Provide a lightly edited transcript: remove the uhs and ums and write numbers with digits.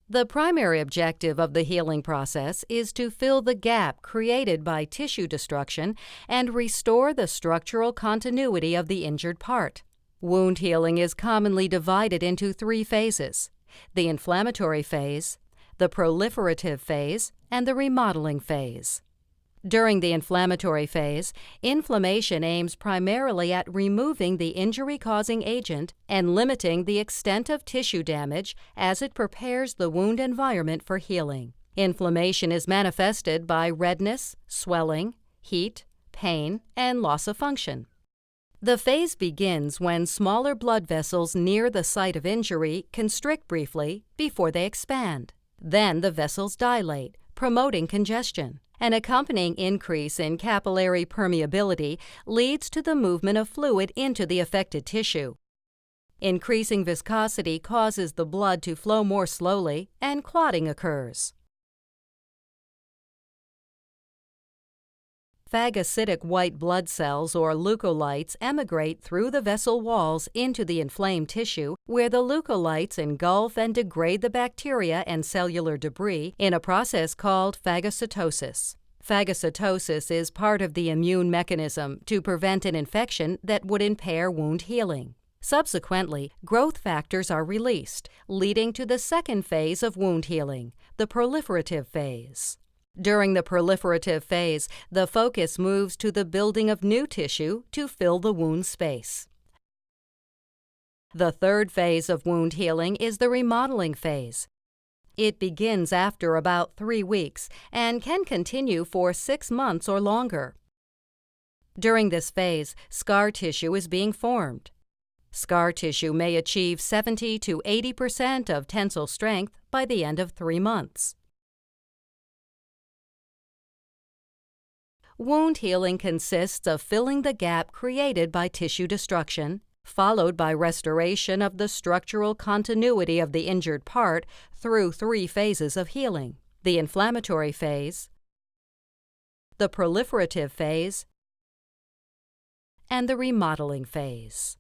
The primary objective of the healing process is to fill the gap created by tissue destruction and restore the structural continuity of the injured part. Wound healing is commonly divided into three phases: the inflammatory phase, the proliferative phase, and the remodeling phase. During the inflammatory phase, inflammation aims primarily at removing the injury-causing agent and limiting the extent of tissue damage as it prepares the wound environment for healing. Inflammation is manifested by redness, swelling, heat, pain, and loss of function. The phase begins when smaller blood vessels near the site of injury constrict briefly before they expand. Then the vessels dilate, promoting congestion. An accompanying increase in capillary permeability leads to the movement of fluid into the affected tissue. Increasing viscosity causes the blood to flow more slowly, and clotting occurs. Phagocytic white blood cells or leukocytes emigrate through the vessel walls into the inflamed tissue, where the leukocytes engulf and degrade the bacteria and cellular debris in a process called phagocytosis. Phagocytosis is part of the immune mechanism to prevent an infection that would impair wound healing. Subsequently, growth factors are released, leading to the second phase of wound healing, the proliferative phase. During the proliferative phase, the focus moves to the building of new tissue to fill the wound space. The third phase of wound healing is the remodeling phase. It begins after about 3 weeks and can continue for 6 months or longer. During this phase, scar tissue is being formed. Scar tissue may achieve 70 to 80% of tensile strength by the end of 3 months. Wound healing consists of filling the gap created by tissue destruction, followed by restoration of the structural continuity of the injured part through 3 phases of healing: the inflammatory phase, the proliferative phase, and the remodeling phase.